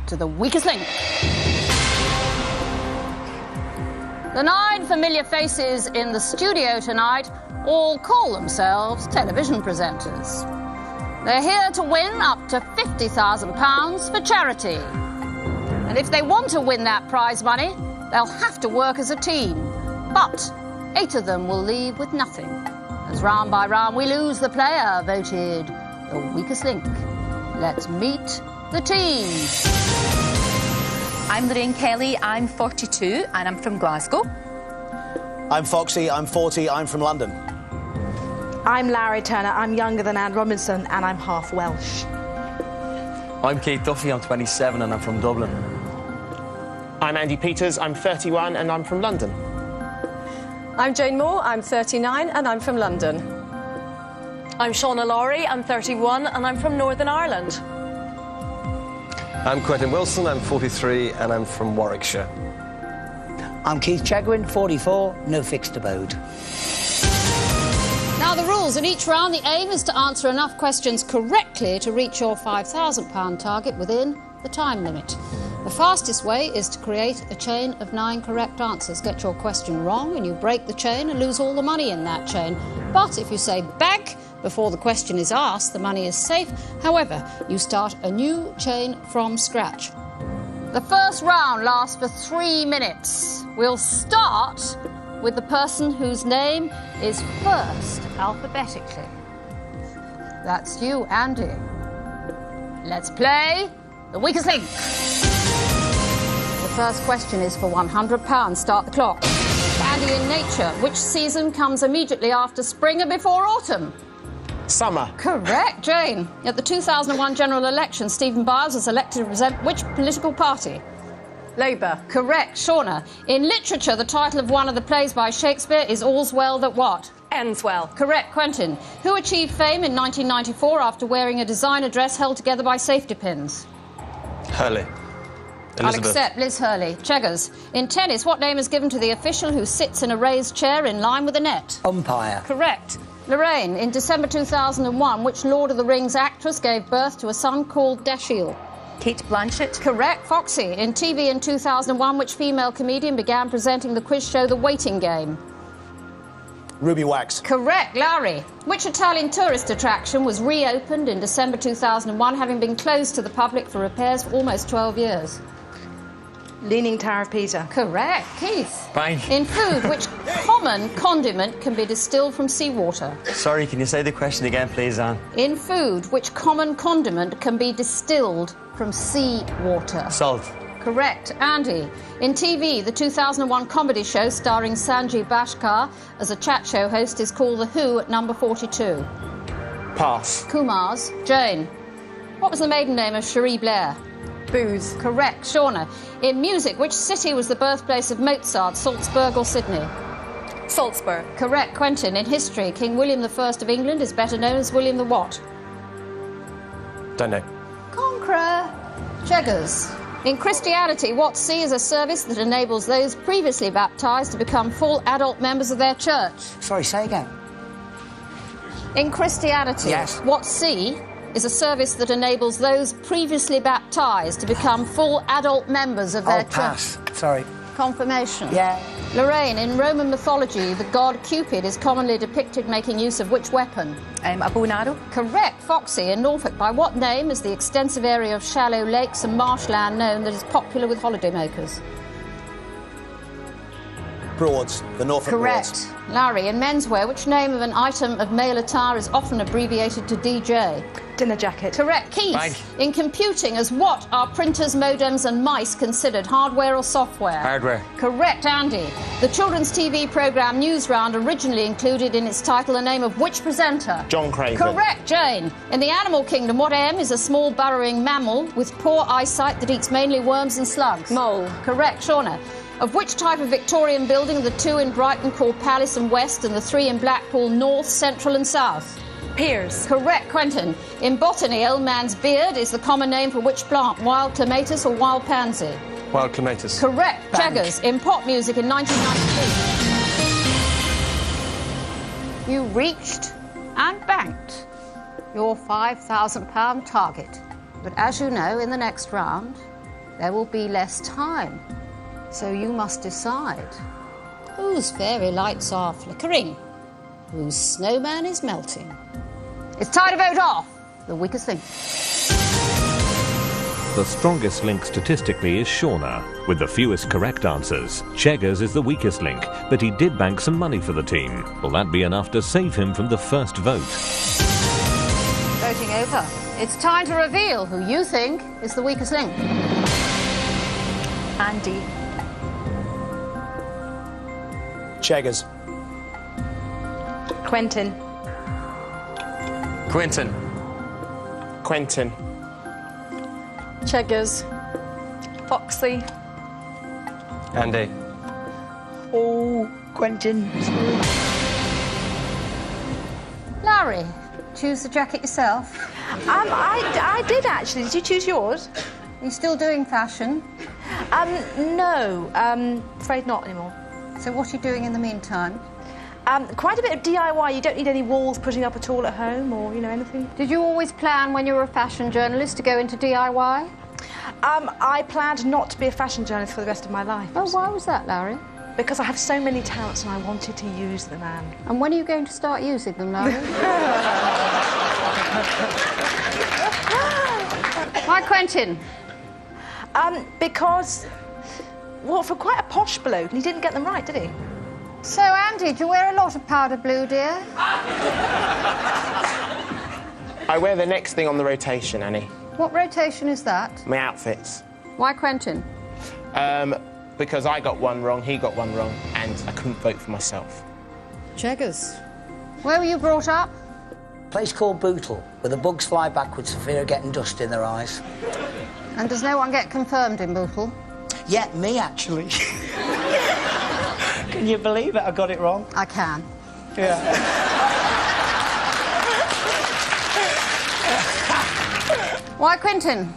to the weakest link. The 9 familiar faces in the studio tonight all call themselves television presenters. They're here to win up to £50,000 for charity. And if they want to win that prize money, they'll have to work as a team. But 8 of them will leave with nothing, as round by round we lose the player voted the weakest link. Let's meet the teams. I'm Lorraine Kelly, I'm 42 and I'm from Glasgow. I'm Foxy, I'm 40, I'm from London. I'm Larry Turner, I'm younger than Anne Robinson and I'm half Welsh. I'm Keith Duffy, I'm 27 and I'm from Dublin. I'm Andy Peters, I'm 31 and I'm from London. I'm Jane Moore, I'm 39 and I'm from London. I'm Shauna Lowry, I'm 31 and I'm from Northern Ireland. I'm Quentin Wilson, I'm 43 and I'm from Warwickshire. I'm Keith Chegwin, 44, no fixed abode. Now the rules. In each round, the aim is to answer enough questions correctly to reach your £5,000 target within the time limit. The fastest way is to create a chain of 9 correct answers. Get your question wrong and you break the chain and lose all the money in that chain. But if you say bank before the question is asked, the money is safe. However, you start a new chain from scratch. The first round lasts for 3 minutes. We'll start with the person whose name is first alphabetically. That's you, Andy. Let's play the weakest link. The first question is for £100. Start the clock. Andy, in nature, which season comes immediately after spring and before autumn? Summer. Correct, Jane. At the 2001 general election, Stephen Biles was elected to represent which political party? Labour. Correct, Shauna. In literature, the title of one of the plays by Shakespeare is All's Well That What? Ends well. Correct, Quentin. Who achieved fame in 1994 after wearing a designer dress held together by safety pins? Hurley. I'll Elizabeth. accept, Liz Hurley. Cheggers. In tennis, what name is given to the official who sits in a raised chair in line with the net? Umpire. Correct. Lorraine, in December 2001, which Lord of the Rings actress gave birth to a son called Dashiell? Kate Blanchett. Correct. Foxy, in TV in 2001, which female comedian began presenting the quiz show The Waiting Game? Ruby Wax. Correct. Larry, which Italian tourist attraction was reopened in December 2001, having been closed to the public for repairs for almost 12 years? Leaning Tower of Pisa. Correct. Keith. Bank. In food, which common condiment can be distilled from seawater? Sorry, can you say the question again, please, Anne? In food, which common condiment can be distilled from seawater? Salt. Correct. Andy. In TV, the 2001 comedy show starring Sanjeev Bhaskar as a chat show host is called The Who at number 42. Pass. Kumars. Jane. What was the maiden name of Cherie Blair? Booth. Correct. Shauna. In music, which city was the birthplace of Mozart, Salzburg or Sydney? Salzburg. Correct. Quentin. In history, King William I of England is better known as William the what? Don't know. Conqueror. Cheggers. In Christianity, what C is a service that enables those previously baptised to become full adult members of their church? Sorry, say again. In Christianity, Yes. what C is a service that enables those previously baptised to become full adult members of their Oh, pass. church? Sorry. Confirmation. Yeah. Lorraine, in Roman mythology, the god Cupid is commonly depicted making use of which weapon? A bow and arrow. Correct. Foxy, in Norfolk, by what name is the extensive area of shallow lakes and marshland known that is popular with holidaymakers? Broads. The Norfolk Correct. Broads. Larry, in menswear, which name of an item of male attire is often abbreviated to DJ? Dinner jacket. Correct. Keith, Bank. in computing, as what are printers, modems and mice considered, hardware or software? Hardware. Correct, Andy. The children's TV programme Newsround originally included in its title the name of which presenter? John Craven. Correct, Jane. In the animal kingdom, what M is a small burrowing mammal with poor eyesight that eats mainly worms and slugs? Mole. Correct, Shauna. Of which type of Victorian building are the 2 in Brighton called Palace and West and the 3 in Blackpool North, Central and South? Piers. Correct, Quentin. In botany, old man's beard is the common name for which plant? Wild clematis or wild pansy? Wild clematis. Correct. Bank. Jaggers. In pop music in 1993. You reached and banked your £5,000 target. But as you know, in the next round, there will be less time. So you must decide whose fairy lights are flickering, whose snowman is melting. It's time to vote off the weakest link. The strongest link statistically is Shauna, with the fewest correct answers. Cheggers is the weakest link, but he did bank some money for the team. Will that be enough to save him from the first vote? Voting over. It's time to reveal who you think is the weakest link. Andy. Cheggers. Quentin. Quentin. Quentin. Cheggers. Foxy. Andy. Oh, Quentin. Larry, choose the jacket yourself. I did actually. Did you choose yours? Are you still doing fashion? No. Afraid not anymore. So what are you doing in the meantime? Quite a bit of DIY. You don't need any walls putting up at all at home, or anything. Did you always plan when you were a fashion journalist to go into DIY? I planned not to be a fashion journalist for the rest of my life. Oh, why was that, Larry? Because I have so many talents and I wanted to use them, Anne. And when are you going to start using them, Larry? Why Quentin? Because, well, for quite a posh bloke, and he didn't get them right, did he? So, Andy, do you wear a lot of powder blue, dear? I wear the next thing on the rotation, Annie. What rotation is that? My outfits. Why Quentin? Because I got one wrong, he got one wrong, and I couldn't vote for myself. Cheggers. Where were you brought up? Place called Bootle, where the bugs fly backwards for fear of getting dust in their eyes. And does no one get confirmed in Bootle? Yeah, me, actually. Can you believe it? I got it wrong. I can. Yeah. Why Quentin?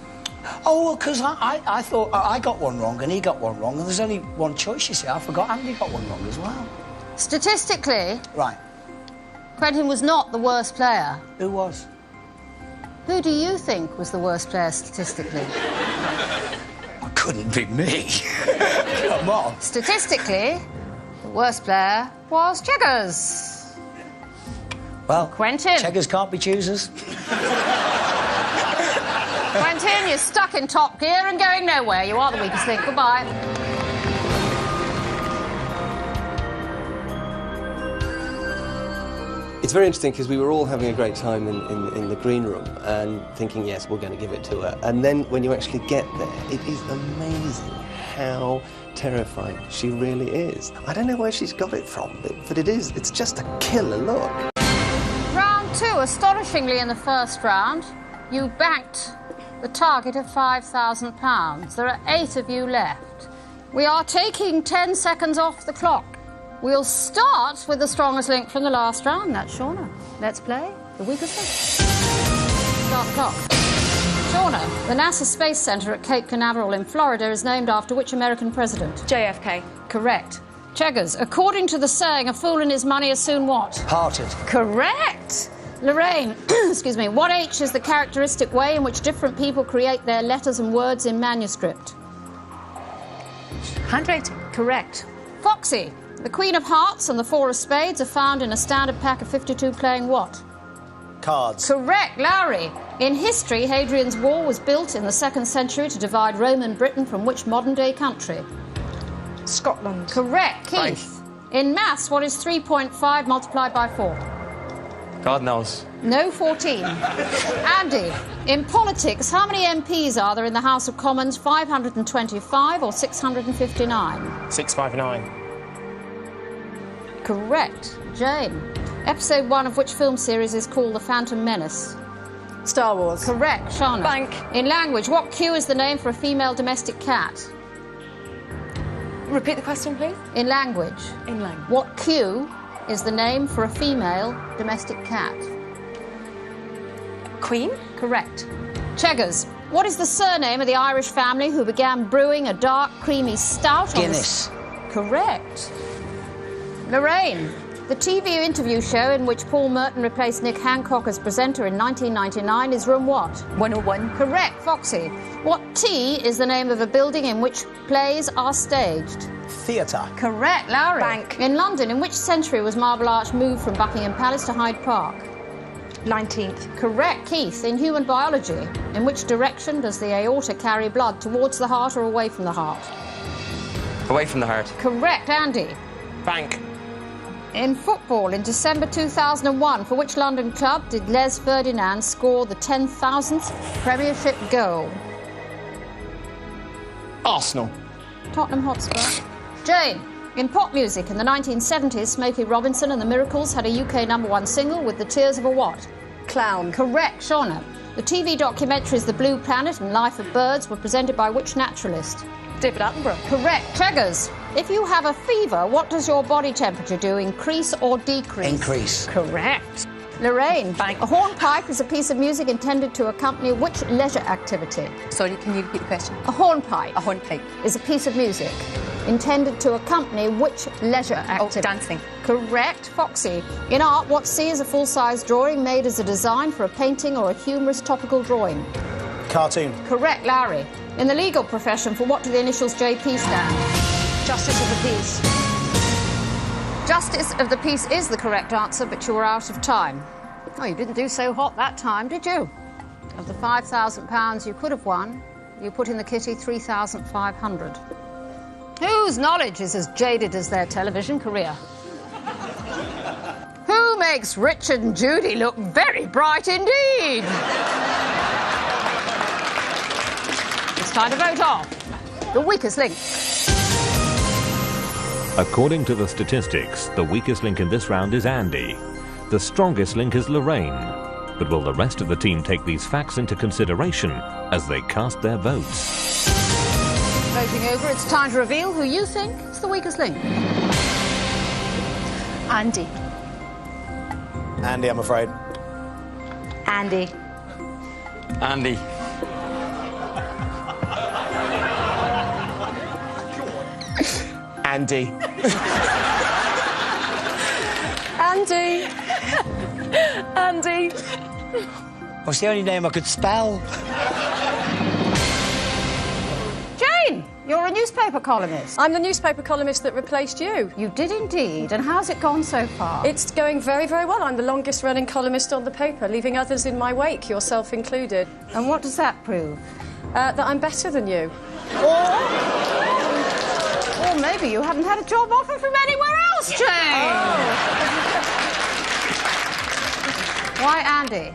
Oh, well, because I thought I got one wrong and he got one wrong, and there's only one choice, you see. I forgot Andy got one wrong as well. Statistically, Right. Quentin was not the worst player. Who was? Who do you think was the worst player statistically? It couldn't be me. Come on. Statistically, the worst player was Cheggers. Well, Quentin. Cheggers can't be choosers. Quentin, you're stuck in top gear and going nowhere. You are the weakest link. Goodbye. It's very interesting because we were all having a great time in the green room and thinking, yes, we're going to give it to her. And then when you actually get there, it is amazing how terrifying she really is. I don't know where she's got it from, but it's just a killer look. Round two. Astonishingly, in the first round, you banked the target of £5,000. There are 8 of you left. We are taking 10 seconds off the clock. We'll start with the strongest link from the last round. That's Shauna. Let's play the weakest link. Start clock. Shauna, the NASA Space Center at Cape Canaveral in Florida is named after which American president? JFK. Correct. Cheggers, according to the saying, a fool and his money is soon what? Parted. Correct. Lorraine, excuse me, what H is the characteristic way in which different people create their letters and words in manuscript? Handwriting. Correct. Foxy, the Queen of Hearts and the 4 of Spades are found in a standard pack of 52 playing what? Cards. Correct. Larry, in history, Hadrian's Wall was built in the 2nd century to divide Rome and Britain from which modern-day country? Scotland. Correct. Keith, in maths, what is 3.5 multiplied by 4? God knows. No, 14. Andy, in politics, how many MPs are there in the House of Commons? 525 or 659? 659. Correct. Jane, episode 1 of which film series is called The Phantom Menace? Star Wars. Correct. Shauna. Bank. In language, what Q is the name for a female domestic cat? Repeat the question, please. In language. In language. What Q is the name for a female domestic cat? Queen. Correct. Cheggers, what is the surname of the Irish family who began brewing a dark, creamy stout? Guinness. Correct. Lorraine, The TV interview show in which Paul Merton replaced Nick Hancock as presenter in 1999 is room what? 101. Correct, Foxy. What T is the name of a building in which plays are staged? Theatre. Correct, Lowry. Bank. In London, in which century was Marble Arch moved from Buckingham Palace to Hyde Park? 19th. Correct, Keith. In human biology, in which direction does the aorta carry blood, towards the heart or away from the heart? Away from the heart. Correct, Andy. Bank. In football, in December 2001, for which London club did Les Ferdinand score the 10,000th Premiership goal? Arsenal. Tottenham Hotspur. Jane, in pop music in the 1970s, Smokey Robinson and the Miracles had a UK #1 single with the tears of a what? Clown. Correct, Shauna. The TV documentaries The Blue Planet and Life of Birds were presented by which naturalist? David Attenborough. Correct. Cheggers, if you have a fever, what does your body temperature do, increase or decrease? Increase. Correct. Lorraine, Bank. a hornpipe is a piece of music intended to accompany which leisure activity? Sorry, can you repeat the question? A hornpipe. A hornpipe. Is a piece of music intended to accompany which leisure activity? Oh, dancing. Correct, Foxy. In art, what C is a full-size drawing made as a design for a painting or a humorous topical drawing? Cartoon. Correct, Larry. In the legal profession, for what do the initials JP stand? Justice of the Peace. Justice of the Peace is the correct answer, but you were out of time. Oh, you didn't do so hot that time, did you? Of the £5,000 you could have won, you put in the kitty 3,500. Whose knowledge is as jaded as their television career? Who makes Richard and Judy look very bright indeed? It's time to vote off the weakest link. According to the statistics, the weakest link in this round is Andy. The strongest link is Lorraine. But will the rest of the team take these facts into consideration as they cast their votes? Voting over, it's time to reveal who you think is the weakest link. Andy. Andy, I'm afraid. Andy. Andy. Andy. Andy. Andy. Well, it's the only name I could spell. Jane, you're a newspaper columnist. I'm the newspaper columnist that replaced you. You did indeed. And how's it gone so far? It's going very, very well. I'm the longest running columnist on the paper, leaving others in my wake, yourself included. And what does that prove? That I'm better than you. Or maybe you haven't had a job offer from anywhere else, Jane. Why Andy?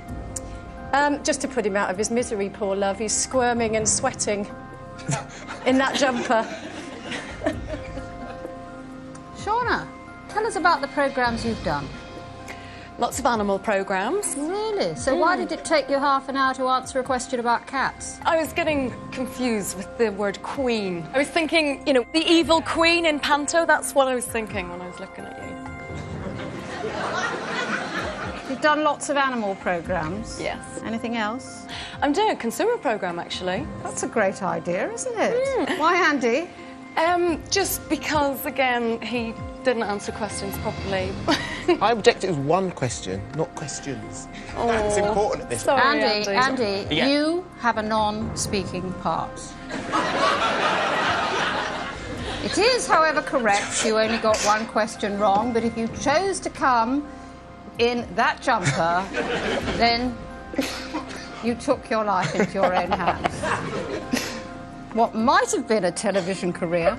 Just to put him out of his misery, poor love. He's squirming and sweating in that jumper. Shauna, tell us about the programmes you've done. Lots of animal programmes. Really? So why did it take you half an hour to answer a question about cats? I was getting confused with the word queen. I was thinking, you know, the evil queen in Panto. That's what I was thinking when I was looking at you. You've done lots of animal programmes. Yes. Anything else? I'm doing a consumer programme, actually. That's a great idea, isn't it? Why Andy? Just because, again, he didn't answer questions properly. I object it was one question, not questions. Oh, that's important at this point. Sorry, Andy, Yeah. you have a non-speaking part. It is, however, correct you only got one question wrong, but if you chose to come in that jumper, then you took your life into your own hands. What might have been a television career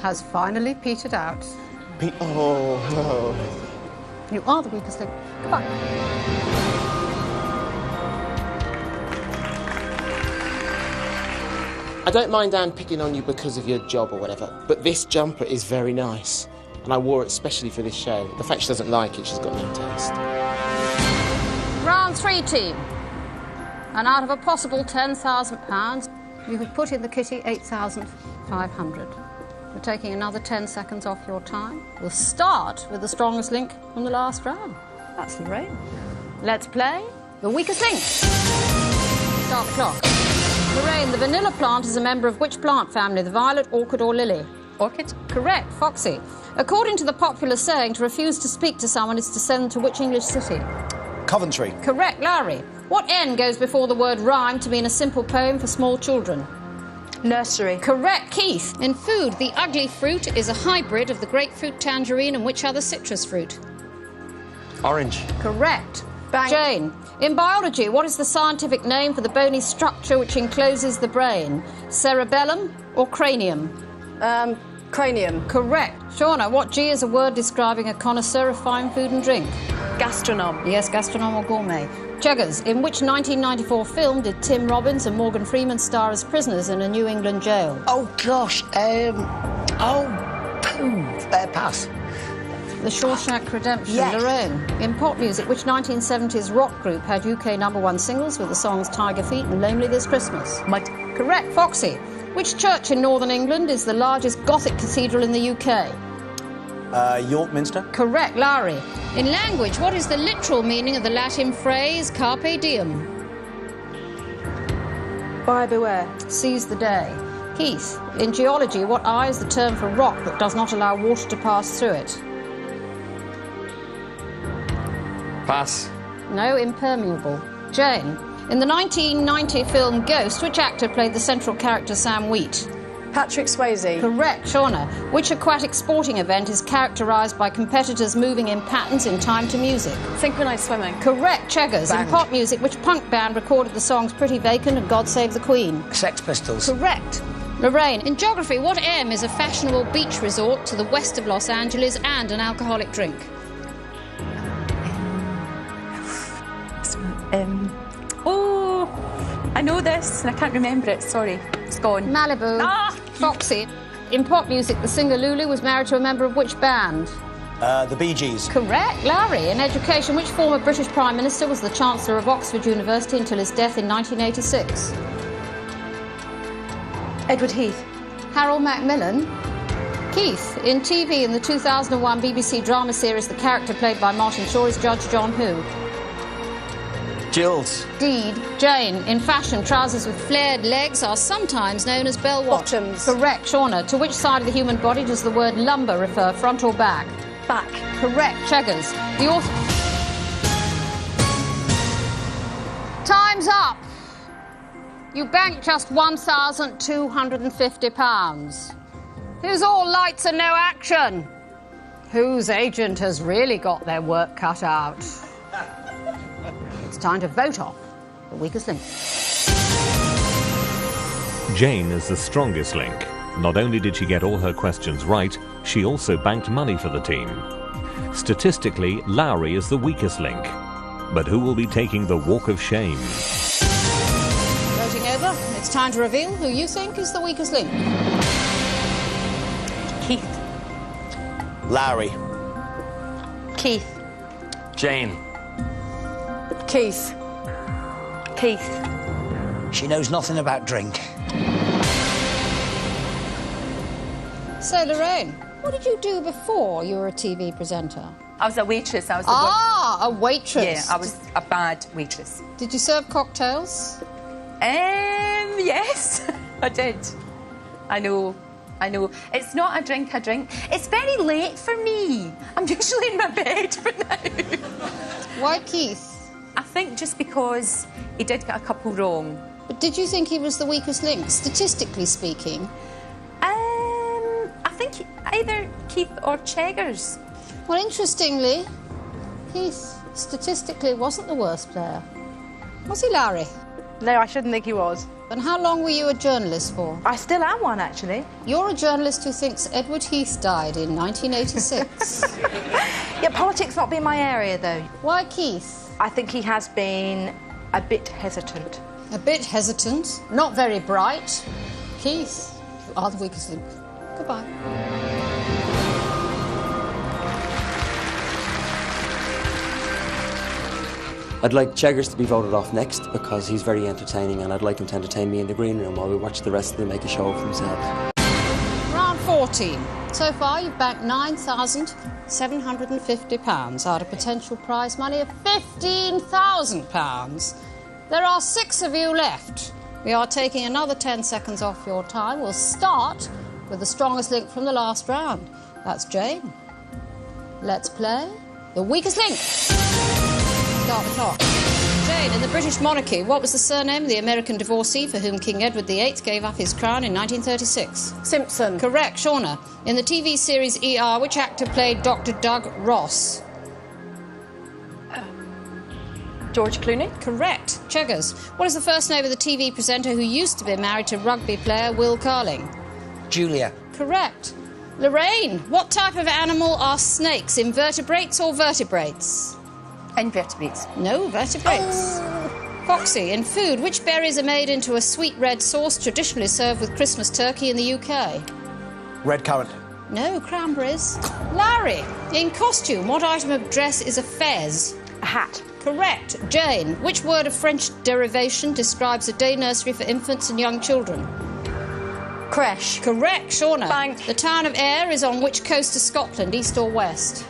has finally petered out. Oh, no. You are the weakest link. Goodbye. I don't mind Anne picking on you because of your job or whatever, but this jumper is very nice. And I wore it especially for this show. The fact she doesn't like it, she's got no taste. Round 3, team. And out of a possible £10,000, you have put in the kitty 8,500. We're taking another 10 seconds off your time. We'll start with the strongest link from the last round. That's Lorraine. Let's play the weakest link. Start the clock. Lorraine, the vanilla plant is a member of which plant family? The violet, orchid or lily? Orchid. Correct. Foxy. According to the popular saying, to refuse to speak to someone is to send them to which English city? Coventry. Correct. Larry. What N goes before the word rhyme to mean a simple poem for small children? Nursery. Correct. Keith. In food, the ugly fruit is a hybrid of the grapefruit, tangerine and which other citrus fruit? Orange. Correct. Bang. Jane. In biology, what is the scientific name for the bony structure which encloses the brain? Cerebellum or cranium? Cranium. Correct. Shauna, what G is a word describing a connoisseur of fine food and drink? Gastronome. Yes, gastronome or gourmet. Chuggers, in which 1994 film did Tim Robbins and Morgan Freeman star as prisoners in a New England jail? Oh, gosh. Pass. The Shawshank Redemption. Yes. Lorraine. In pop music, which 1970s rock group had UK #1 singles with the songs Tiger Feet and Lonely This Christmas? Mud. Correct. Foxy. Which church in northern England is the largest Gothic cathedral in the UK? York Minster. Correct. Lowry. In language, what is the literal meaning of the Latin phrase carpe diem? Buyer beware. Seize the day. Keith. In geology, what I is the term for rock that does not allow water to pass through it? Pass. No, impermeable. Jane. In the 1990 film Ghost, which actor played the central character Sam Wheat? Patrick Swayze. Correct. Shauna. Which aquatic sporting event is characterised by competitors moving in patterns in time to music? Synchronised swimming. Correct. Cheggers. In pop music, which punk band recorded the songs Pretty Vacant and God Save the Queen? Sex Pistols. Correct. Lorraine. In geography, what M is a fashionable beach resort to the west of Los Angeles and an alcoholic drink? Oh, I know this and I can't remember it. Sorry, it's gone. Malibu. Ah! Foxy. In pop music, the singer Lulu was married to a member of which band? The Bee Gees. Correct. Larry. In education, which former British Prime Minister was the Chancellor of Oxford University until his death in 1986? Edward Heath. Harold Macmillan. Keith. In TV, in the 2001 BBC drama series, the character played by Martin Shaw is Judge John who? Gills. Deed. Jane. In fashion, trousers with flared legs are sometimes known as bell Bottoms. Correct. Shauna. To which side of the human body does the word lumbar refer, front or back? Back. Correct. Cheggers. The author... Time's up. You banked just £1,250. Who's all lights and no action? Whose agent has really got their work cut out? It's time to vote off the weakest link. Jane is the strongest link. Not only did she get all her questions right, she also banked money for the team. Statistically, Lowry is the weakest link. But who will be taking the walk of shame? Voting over, it's time to reveal who you think is the weakest link. Keith. Lowry. Keith. Jane. Keith. Keith. She knows nothing about drink. So, Lorraine, what did you do before you were a TV presenter? I was a waitress. I was a waitress. Yeah, I was a bad waitress. Did you serve cocktails? Yes, I did. I know. It's not a drink. It's very late for me. I'm usually in my bed for now. Why Keith? I think just because he did get a couple wrong. But did you think he was the weakest link, statistically speaking? I think either Keith or Cheggers. Well, interestingly, Keith statistically wasn't the worst player. Was he, Larry? No, I shouldn't think he was. And how long were you a journalist for? I still am one, actually. You're a journalist who thinks Edward Heath died in 1986. Yeah, politics not being my area, though. Why Keith? I think he has been a bit hesitant. A bit hesitant, not very bright. Keith, you are the weakest link. Goodbye. I'd like Cheggers to be voted off next because he's very entertaining, and I'd like him to entertain me in the green room while we watch the rest of them make a show of themselves. Round 14. So far, you've banked £9,750 out of potential prize money of £15,000. There are 6 of you left. We are taking another 10 seconds off your time. We'll start with the strongest link from the last round. That's Jane. Let's play the weakest link. Start the clock. Jane, in the British monarchy, what was the surname of the American divorcee for whom King Edward VIII gave up his crown in 1936? Simpson. Correct. Shauna, in the TV series ER, which actor played Dr. Doug Ross? George Clooney. Correct. Cheggers, what is the first name of the TV presenter who used to be married to rugby player Will Carling? Julia. Correct. Lorraine, what type of animal are snakes, invertebrates or vertebrates? Invertebrates. No, vertebrates. Foxy, in food, which berries are made into a sweet red sauce traditionally served with Christmas turkey in the UK? Red currant. No, cranberries. Larry, in costume, what item of dress is a fez? A hat. Correct. Jane, which word of French derivation describes a day nursery for infants and young children? Creche. Correct. Shauna. Bank. The town of Ayr is on which coast of Scotland, east or west?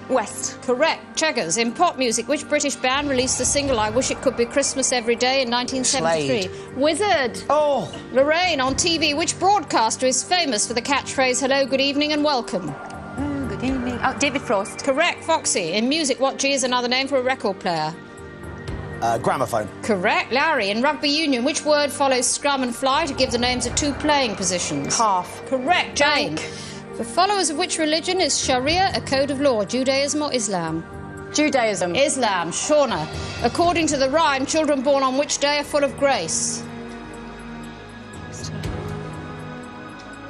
West. Correct. Cheggers, in pop music, which British band released the single I Wish It Could Be Christmas Every Day in 1973? Slade. Wizard. Oh. Lorraine, on TV, which broadcaster is famous for the catchphrase hello, good evening and welcome? Oh, good evening. Oh, David Frost. Correct. Foxy, in music, what G is another name for a record player? Gramophone. Correct. Larry, in rugby union, which word follows scrum and fly to give the names of two playing positions? Half. Correct. Jane, for followers of which religion is Sharia a code of law, Judaism or Islam? Judaism. Islam. Shauna, according to the rhyme, children born on which day are full of grace?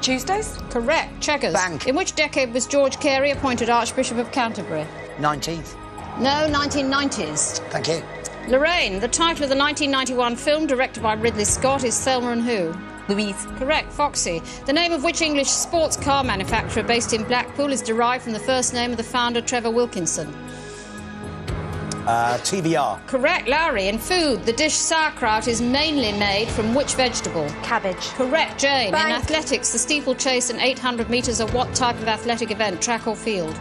Tuesdays. Correct. Checkers. Bank. In which decade was George Carey appointed Archbishop of Canterbury? 19th. No, 1990s. Thank you. Lorraine, the title of the 1991 film directed by Ridley Scott is Thelma and Who? Louise. Correct. Foxy, the name of which English sports car manufacturer based in Blackpool is derived from the first name of the founder, Trevor Wilkinson? TBR. Correct. Larry, in food, the dish sauerkraut is mainly made from which vegetable? Cabbage. Correct. Jane, Bank. in athletics, the steeplechase and 800 metres are what type of athletic event, track or field?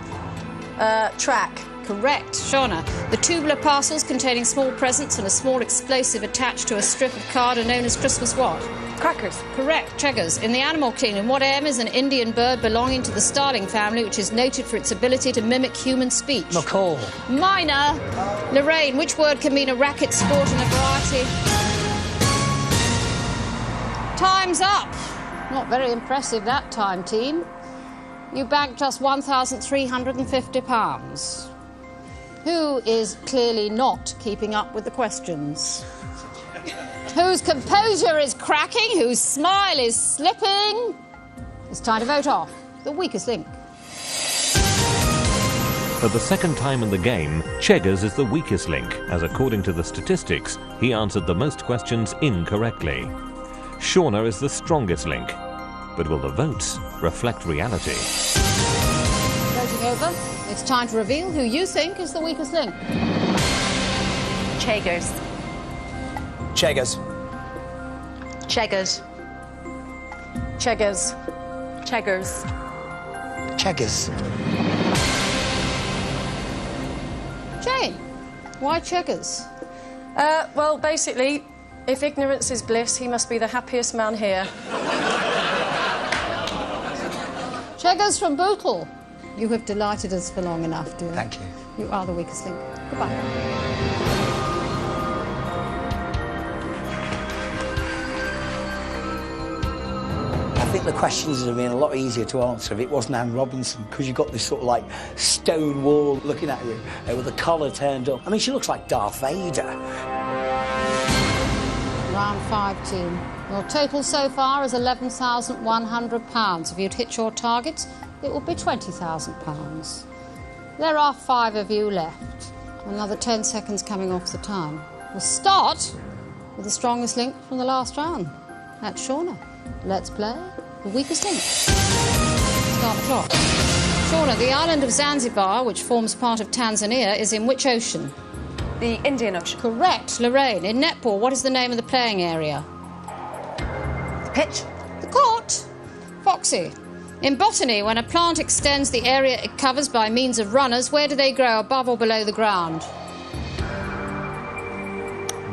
Track. Correct. Shauna, the tubular parcels containing small presents and a small explosive attached to a strip of card are known as Christmas what? Crackers. Correct. Cheggers, in the animal kingdom, what M is an Indian bird belonging to the starling family which is noted for its ability to mimic human speech? McCall. Minor. Lorraine, which word can mean a racket sport in a variety? Time's up. Not very impressive that time, team. You banked just £1,350. Who is clearly not keeping up with the questions? Whose composure is cracking? Whose smile is slipping? It's time to vote off the weakest link. For the second time in the game, Cheggers is the weakest link, as according to the statistics, he answered the most questions incorrectly. Shauna is the strongest link. But will the votes reflect reality? Voting over, it's time to reveal who you think is the weakest link. Cheggers. Cheggers. Cheggers. Cheggers. Cheggers. Cheggers. Jane, why Cheggers? Well, basically, if ignorance is bliss, he must be the happiest man here. Cheggers from Bootle. You have delighted us for long enough, dear. Thank you. You are the weakest link. Goodbye. I think the questions would have been a lot easier to answer if it wasn't Anne Robinson, because you've got this sort of like stone wall looking at you with the collar turned up. I mean, she looks like Darth Vader. Round 5, team. Your total so far is £11,100. If you'd hit your targets, it would be £20,000. There are 5 of you left. Another 10 seconds coming off the time. We'll start with the strongest link from the last round. That's Shauna. Let's play the weakest link. Start the clock. Shauna, the island of Zanzibar, which forms part of Tanzania, is in which ocean? The Indian Ocean. Correct. Lorraine, in netball, what is the name of the playing area? The pitch. The court. Foxy, in botany, when a plant extends the area it covers by means of runners, where do they grow, above or below the ground?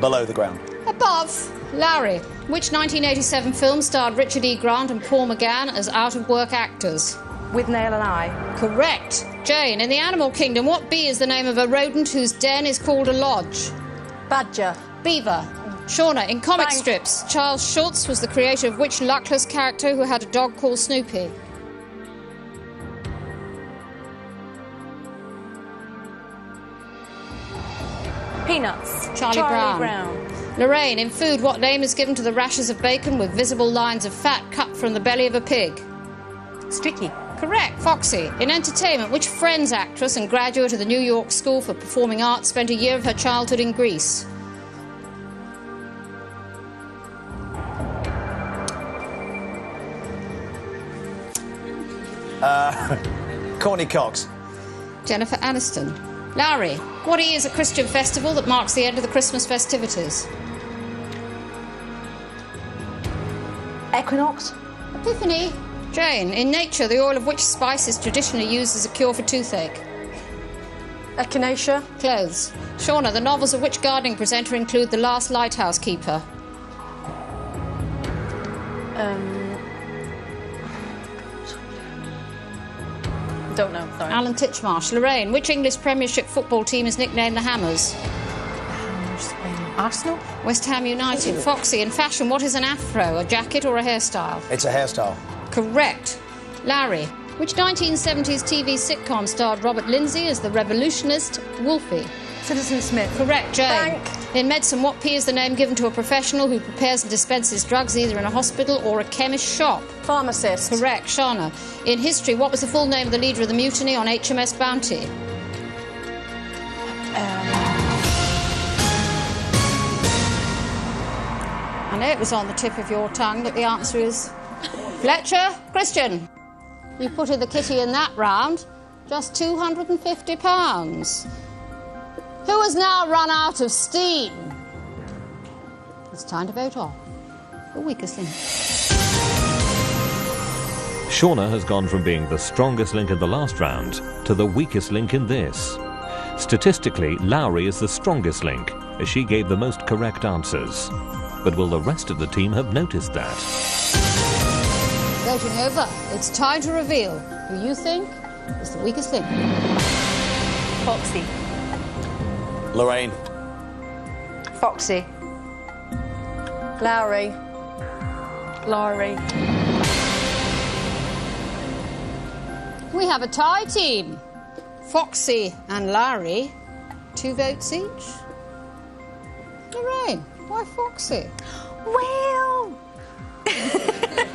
Below the ground. Above. Larry, Which 1987 film starred Richard E. Grant and Paul McGann as out-of-work actors? With Nail and I. Correct. Jane, in the animal kingdom, what bee is the name of a rodent whose den is called a lodge? Badger. Beaver. Shauna, in comic strips, Charles Schulz was the creator of which luckless character who had a dog called Snoopy? Peanuts. Charlie Brown. Lorraine, in food, what name is given to the rashers of bacon with visible lines of fat cut from the belly of a pig? Streaky. Correct. Foxy. In entertainment, which Friends actress and graduate of the New York School for Performing Arts spent a year of her childhood in Greece? Courtney Cox. Jennifer Aniston. Larry, what is a Christian festival that marks the end of the Christmas festivities? Equinox. Epiphany. Jane, in nature, the oil of which spice is traditionally used as a cure for toothache? Echinacea. Clothes. Shauna, the novels of which gardening presenter include The Last Lighthouse Keeper? Don't know, sorry. Alan Titchmarsh. Lorraine, which English Premiership football team is nicknamed the Hammers? Arsenal. West Ham United. Foxy, in fashion, what is an afro, a jacket or a hairstyle? It's a hairstyle. Correct. Larry, which 1970s TV sitcom starred Robert Lindsay as the revolutionist Wolfie? Citizen Smith. Correct. Jane. Bank. In medicine, what P is the name given to a professional who prepares and dispenses drugs either in a hospital or a chemist shop? Pharmacist. Correct. Shauna. In history, what was the full name of the leader of the mutiny on HMS Bounty? I know it was on the tip of your tongue, but the answer is Fletcher Christian. You put in the kitty in that round, just £250. Who has now run out of steam? It's time to vote off the weakest link. Shauna has gone from being the strongest link in the last round to the weakest link in this. Statistically, Lowry is the strongest link, as she gave the most correct answers. But will the rest of the team have noticed that? Voting over, it's time to reveal who you think is the weakest link. Foxy. Lorraine. Foxy. Lowry. Laurie. We have a tie team. Foxy and Larry, 2 votes each. Lorraine, why Foxy? Well...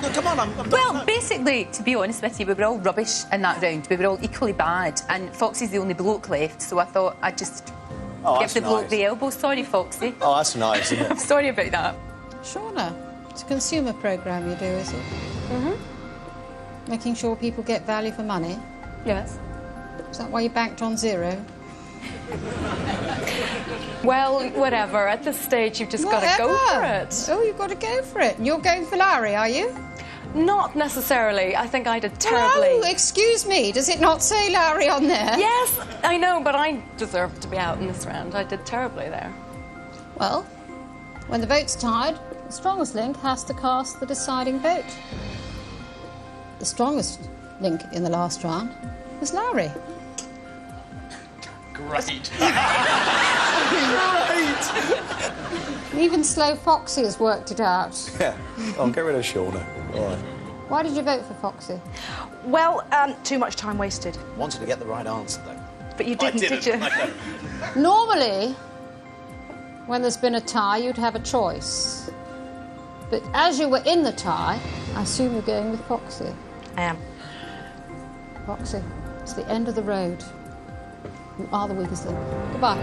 No, come on, Well, basically, to be honest with you, we were all rubbish in that round. We were all equally bad, and Foxy's the only bloke left, so I thought I'd just give the bloke the elbow. Sorry, Foxy. Oh, that's nice, isn't it? Sorry about that. Shauna, it's a consumer programme you do, is it? Mm-hmm. Making sure people get value for money? Yes. Is that why you banked on zero? Well, whatever. At this stage, you've just got to go for it. Oh, you've got to go for it. And you're going for Larry, are you? Not necessarily. I think I did terribly. Oh, excuse me. Does it not say Larry on there? Yes, I know, but I deserve to be out in this round. I did terribly there. Well, when the vote's tied, the strongest link has to cast the deciding vote. The strongest link in the last round was Larry. Great. Even slow Foxy has worked it out. Yeah. Oh, get rid of Shauna. All right. Why did you vote for Foxy? Well, too much time wasted. Wanted to get the right answer, though. But you didn't, did you? Normally, when there's been a tie, you'd have a choice. But as you were in the tie, I assume you're going with Foxy. I am. Foxy, it's the end of the road. You are the weakest link. Goodbye.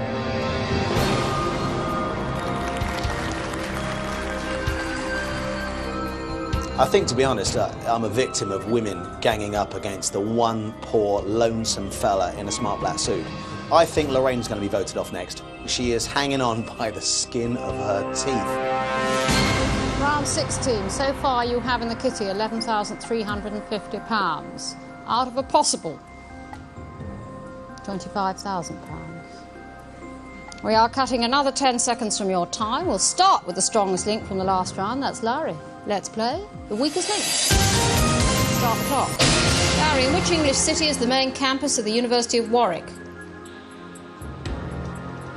I think, to be honest, I'm a victim of women ganging up against the one poor, lonesome fella in a smart black suit. I think Lorraine's going to be voted off next. She is hanging on by the skin of her teeth. Round 16. So far, you have in the kitty £11,350 out of a possible £25,000. We are cutting another 10 seconds from your time. We'll start with the strongest link from the last round. That's Larry. Let's play the weakest link. Start the clock. Larry, in which English city is the main campus of the University of Warwick?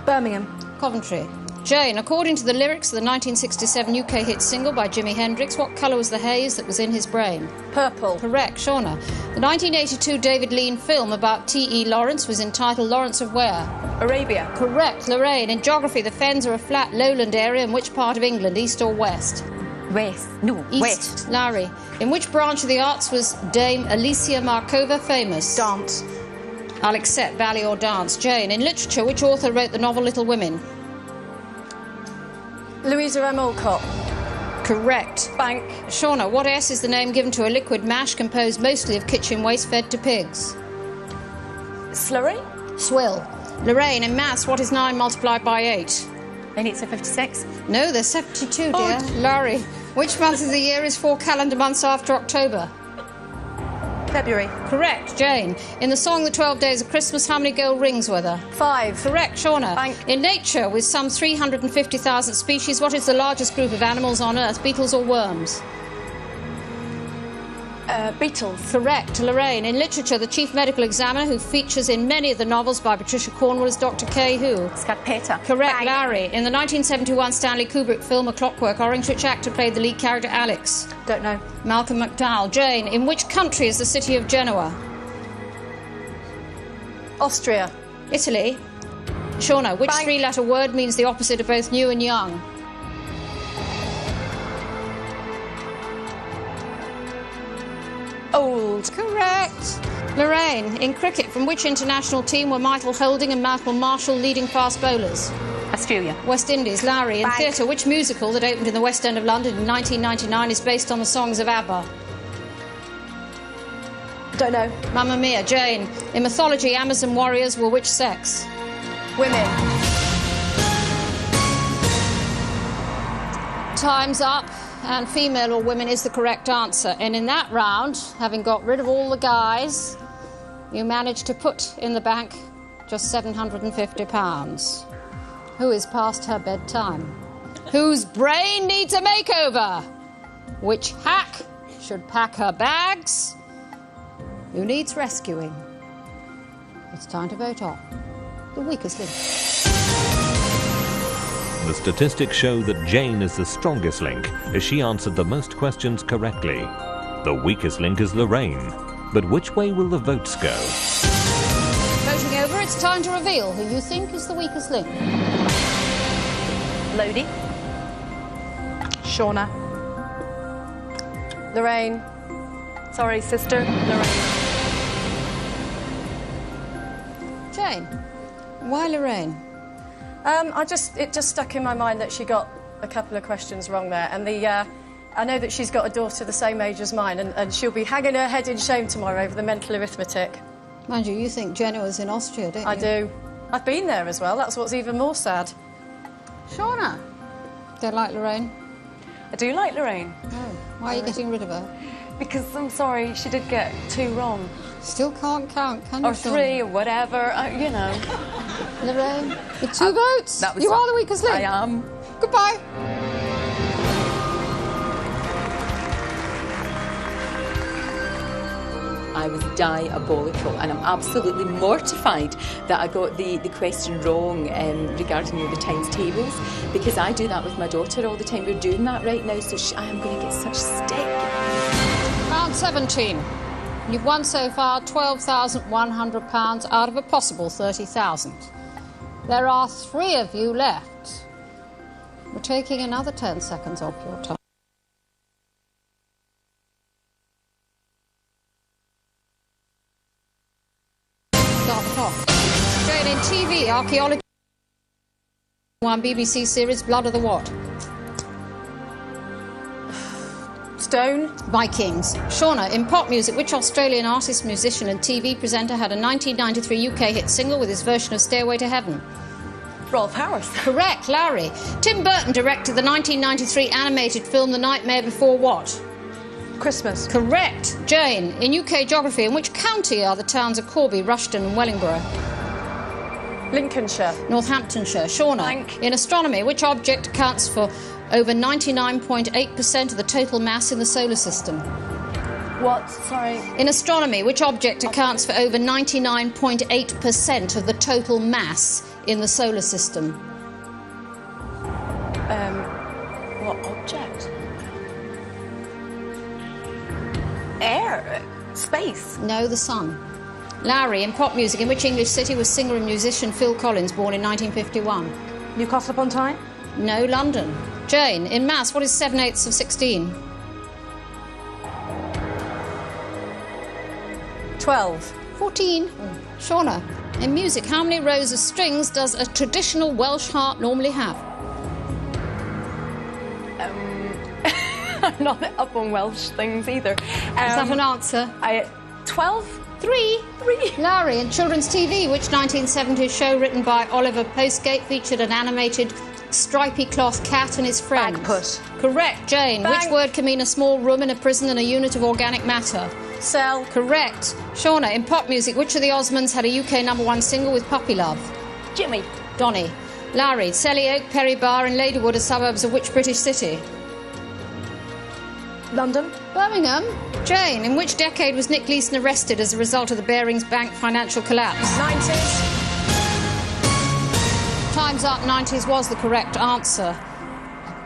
Birmingham. Coventry. Jane, according to the lyrics of the 1967 UK hit single by Jimi Hendrix, what colour was the haze that was in his brain? Purple. Correct. Shauna, the 1982 David Lean film about T.E. Lawrence was entitled Lawrence of where? Arabia. Correct. Lorraine, in geography, the Fens are a flat lowland area in which part of England, east or west? West. No, East. west. Larry, in which branch of the arts was Dame Alicia Markova famous? Dance. I'll accept ballet or dance. Jane, in literature, which author wrote the novel Little Women? Louisa M. Alcott. Correct. Bank. Shauna, what S is the name given to a liquid mash composed mostly of kitchen waste fed to pigs? Slurry. Swill. Lorraine, in maths, what is 9 multiplied by 8? And it's a 56. No, there's 72, dear. Larry, which month of the year is 4 calendar months after October? February. Correct. Jane, in the song The 12 Days of Christmas, how many gold rings were there? 5. Correct. Shauna, Bank. in nature, with some 350,000 species, what is the largest group of animals on Earth, beetles or worms? Beatles. Correct. Lorraine, in literature, the chief medical examiner who features in many of the novels by Patricia Cornwell is Dr. K. who? Scarpetta. Correct. Larry, in the 1971 Stanley Kubrick film A Clockwork Orange, which actor played the lead character Alex? Don't know. Malcolm McDowell. Jane, in which country is the city of Genoa? Austria. Italy. Shauna, which three-letter word means the opposite of both new and young? Old. Correct. Lorraine, in cricket, from which international team were Michael Holding and Malcolm Marshall leading fast bowlers? Australia. West Indies. Larry, in theatre, which musical that opened in the West End of London in 1999 is based on the songs of ABBA? Don't know. Mamma Mia. Jane, in mythology, Amazon warriors were which sex? Women. Time's up, and female or women is the correct answer. And in that round, having got rid of all the guys, you managed to put in the bank just £750. Who is past her bedtime? Whose brain needs a makeover? Which hack should pack her bags? Who needs rescuing? It's time to vote on the weakest link. The statistics show that Jane is the strongest link, as she answered the most questions correctly. The weakest link is Lorraine. But which way will the votes go? Voting over, it's time to reveal who you think is the weakest link. Lodi. Shauna. Lorraine. Sorry, sister. Lorraine. Jane, why Lorraine? It just stuck in my mind that she got a couple of questions wrong there, and I know that she's got a daughter the same age as mine, and she'll be hanging her head in shame tomorrow over the mental arithmetic. Mind you think Genoa's in Austria, don't you? I do. I've been there as well. That's what's even more sad. Shauna, don't like Lorraine? I do like Lorraine. Oh, why are you getting rid of her? Because, I'm sorry, she did get 2 wrong. Still can't count, can you? Or 3, or whatever, you know. Lorraine, with 2 votes. You are the weakest link. I am. Goodbye. I was diabolical, and I'm absolutely mortified that I got the question wrong regarding the times tables, because I do that with my daughter all the time. We're doing that right now, so I am going to get such stick. Round 17. You've won so far £12,100 out of a possible 30,000. There are 3 of you left. We're taking another 10 seconds off your time. Start the clock. Jane, in TV, archaeology. One BBC series, Blood of the what? Stone. Vikings. Shauna, in pop music, which Australian artist, musician and TV presenter had a 1993 UK hit single with his version of Stairway to Heaven? Rolf Harris. Correct. Larry, Tim Burton directed the 1993 animated film The Nightmare Before what? Christmas. Correct. Jane, in UK geography, in which county are the towns of Corby, Rushden and Wellingborough? Lincolnshire. Northamptonshire. Shauna, in astronomy, which object accounts for over 99.8% of the total mass in the solar system? What? Sorry. In astronomy, which object accounts for over 99.8% of the total mass in the solar system? What object? Air? Space? No, the sun. Larry, in pop music, in which English city was singer and musician Phil Collins born in 1951? Newcastle upon Tyne? No, London. Jane, in maths, what is 7/8 of 16? 12. 14. Shauna, in music, how many rows of strings does a traditional Welsh harp normally have? I'm not up on Welsh things either. Is that an answer? 12? 3. Larry, in children's TV, which 1970s show written by Oliver Postgate featured an animated stripy cloth cat and his friends? Bagpuss. Correct. Jane, which word can mean a small room in a prison and a unit of organic matter? Cell. Correct. Shauna, in pop music, which of the Osmonds had a UK #1 single with Puppy Love? Jimmy. Donny. Larry, Selly Oak, Perry Bar and Ladywood are suburbs of which British city? London. Birmingham. Jane, in which decade was Nick Leeson arrested as a result of the Barings Bank financial collapse? 90s. Time's up. 90s was the correct answer.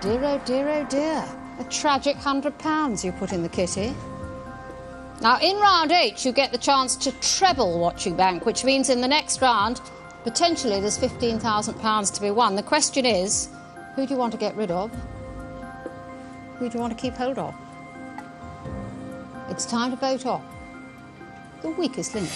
Dear, oh dear, oh dear. A tragic £100 you put in the kitty. Now, in round 8, you get the chance to treble what you bank, which means in the next round, potentially there's £15,000 to be won. The question is, who do you want to get rid of? Who do you want to keep hold of? It's time to vote off the weakest link.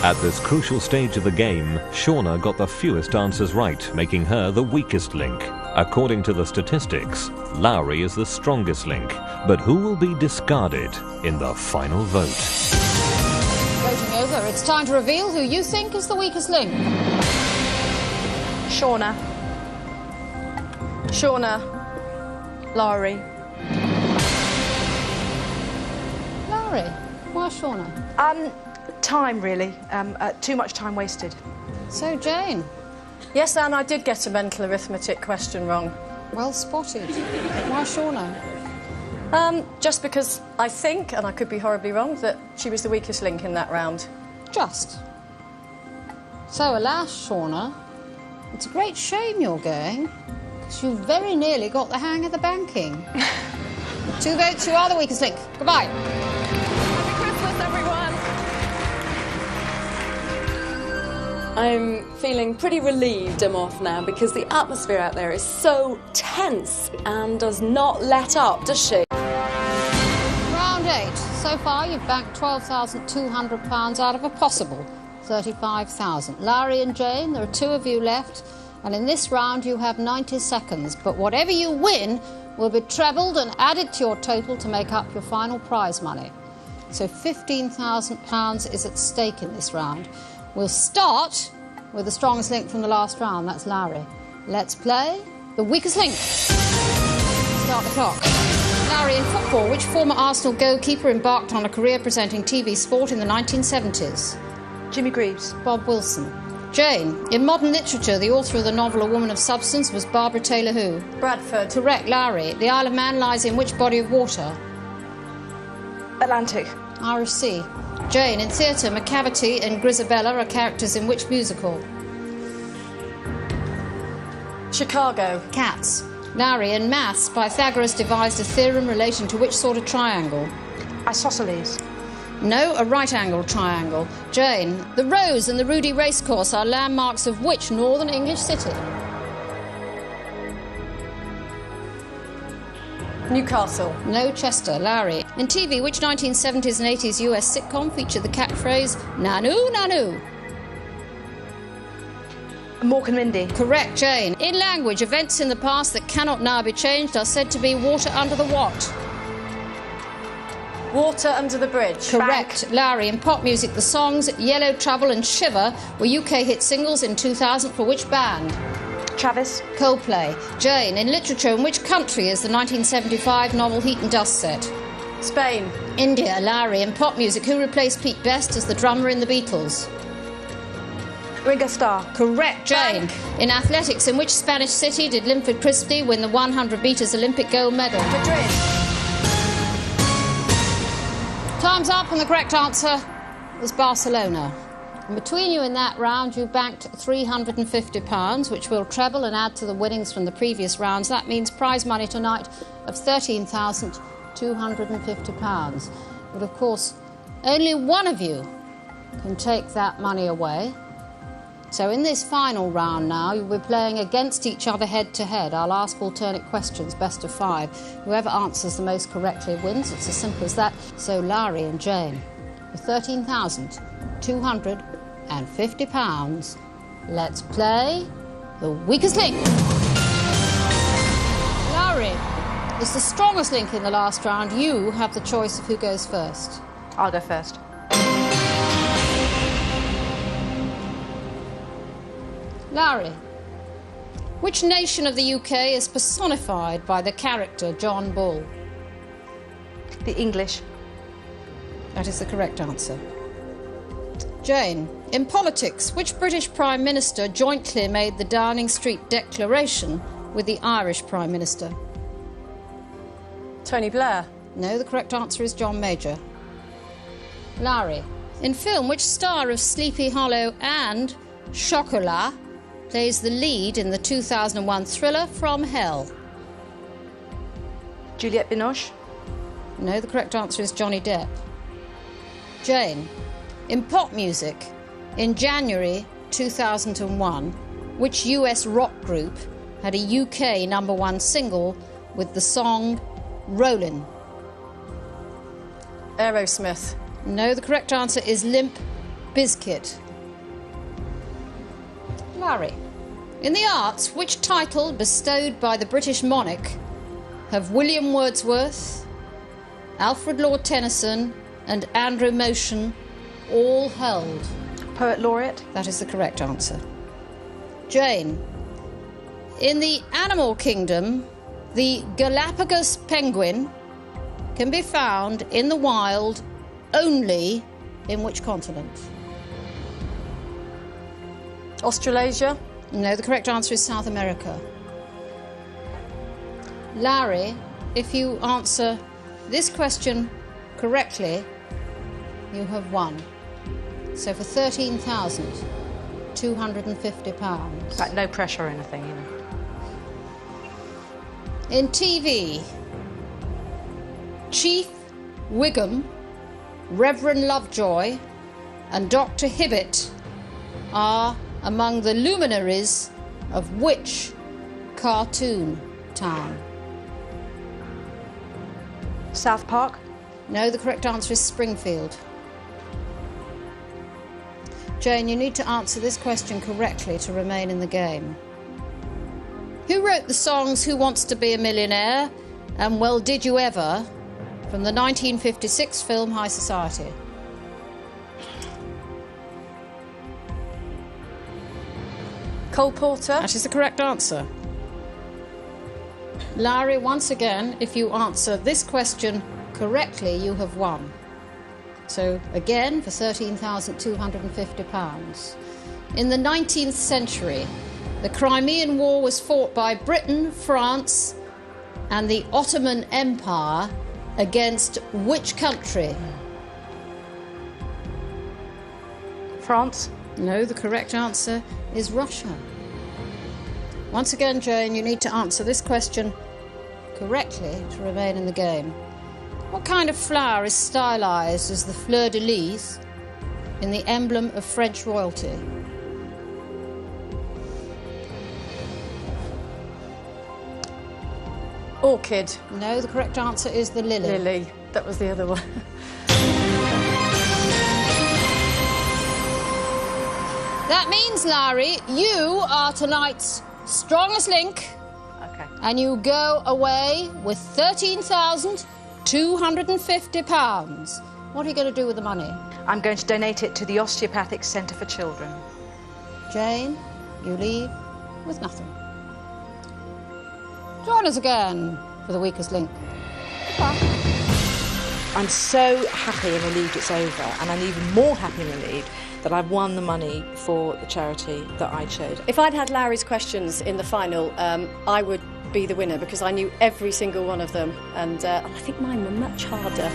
At this crucial stage of the game, Shauna got the fewest answers right, making her the weakest link. According to the statistics, Lowry is the strongest link. But who will be discarded in the final vote? Voting over, it's time to reveal who you think is the weakest link. Shauna. Shauna. Lowry. Lowry. Why Shauna? Time, really. Too much time wasted. So, Jane. Yes, Anne, I did get a mental arithmetic question wrong. Well spotted. Why Shauna? Just because I think, and I could be horribly wrong, that she was the weakest link in that round. Just. So, alas, Shauna, it's a great shame you're going, because you very nearly got the hang of the banking. 2 votes, you are the weakest link. Goodbye. Happy Christmas, everyone! I'm feeling pretty relieved I'm off now because the atmosphere out there is so tense and does not let up, does she? Round 8. So far, you've banked £12,200 out of a possible £35,000. Larry and Jane, there are 2 of you left, and in this round you have 90 seconds. But whatever you win will be trebled and added to your total to make up your final prize money. So £15,000 is at stake in this round. We'll start with the strongest link from the last round, that's Larry. Let's play the weakest link. Start the clock. Larry, in football, which former Arsenal goalkeeper embarked on a career presenting TV sport in the 1970s? Jimmy Greaves. Bob Wilson. Jane, in modern literature, the author of the novel A Woman of Substance was Barbara Taylor who? Bradford. Correct. Larry, the Isle of Man lies in which body of water? Atlantic. Irish Sea. Jane, in theatre, Macavity and Grisabella are characters in which musical? Chicago. Cats. Larry, in maths, Pythagoras devised a theorem relating to which sort of triangle? Isosceles. No, a right-angled triangle. Jane, the Rose and the Rudy Racecourse are landmarks of which northern English city? Newcastle. No, Chester. Larry, in TV, which 1970s and 80s US sitcom featured the catchphrase Nanu, Nanu? Mork and Mindy. Correct, Jane. In language, events in the past that cannot now be changed are said to be water under the what? Water under the bridge. Correct. Bank. Larry, in pop music, the songs Yellow Trouble and Shiver were UK hit singles in 2000 for which band? Travis. Coldplay. Jane, in literature, in which country is the 1975 novel Heat and Dust set? Spain. India. Larry, in pop music, who replaced Pete Best as the drummer in the Beatles? Ringo Starr. Correct, Jane. In athletics, in which Spanish city did Linford Christie win the 100 metres Olympic gold medal? Madrid. Time's up, and the correct answer was Barcelona. And between you in that round, you banked £350, which will treble and add to the winnings from the previous rounds. That means prize money tonight of £13,250. But of course, only one of you can take that money away. So in this final round now, you'll be playing against each other head-to-head. I'll ask alternate questions, best of 5. Whoever answers the most correctly wins. It's as simple as that. So Larry and Jane, with £13,250, let's play the weakest link. Larry is the strongest link in the last round. You have the choice of who goes first. I'll go first. Larry, which nation of the UK is personified by the character John Bull? The English. That is the correct answer. Jane, in politics, which British Prime Minister jointly made the Downing Street Declaration with the Irish Prime Minister? Tony Blair. No, the correct answer is John Major. Larry, in film, which star of Sleepy Hollow and Chocolat plays the lead in the 2001 thriller From Hell? Juliette Binoche. No, the correct answer is Johnny Depp. Jane, in pop music, in January 2001, which US rock group had a UK #1 single with the song Rollin'? Aerosmith. No, the correct answer is Limp Bizkit. Larry, in the arts, which title bestowed by the British monarch have William Wordsworth, Alfred Lord Tennyson and Andrew Motion all held? Poet laureate. That is the correct answer. Jane, in the animal kingdom, the Galapagos penguin can be found in the wild only in which continent? Australasia. No, the correct answer is South America. Larry, if you answer this question correctly, you have won. So for £13,250. Like no pressure or anything, you know. In TV, Chief Wiggum, Reverend Lovejoy and Dr. Hibbert are among the luminaries of which cartoon town? South Park? No, the correct answer is Springfield. Jane, you need to answer this question correctly to remain in the game. Who wrote the songs Who Wants to Be a Millionaire and Well Did You Ever from the 1956 film High Society? Cole Porter. That is the correct answer. Larry, once again, if you answer this question correctly, you have won. So, again, for £13,250. In the 19th century, the Crimean War was fought by Britain, France, and the Ottoman Empire against which country? France? No, the correct answer is Russia. Once again, Jane, you need to answer this question correctly to remain in the game. What kind of flower is stylized as the fleur-de-lis in the emblem of French royalty? Orchid. No, the correct answer is the lily. Lily. That was the other one. That means, Larry, you are tonight's strongest link. Okay. And you go away with £13,250. What are you going to do with the money? I'm going to donate it to the Osteopathic Centre for Children. Jane, you leave with nothing. Join us again for the weakest link. Goodbye. I'm so happy and relieved it's over, and I'm even more happy and relieved that I've won the money for the charity that I chose. If I'd had Larry's questions in the final, I would be the winner because I knew every single one of them, and I think mine were much harder.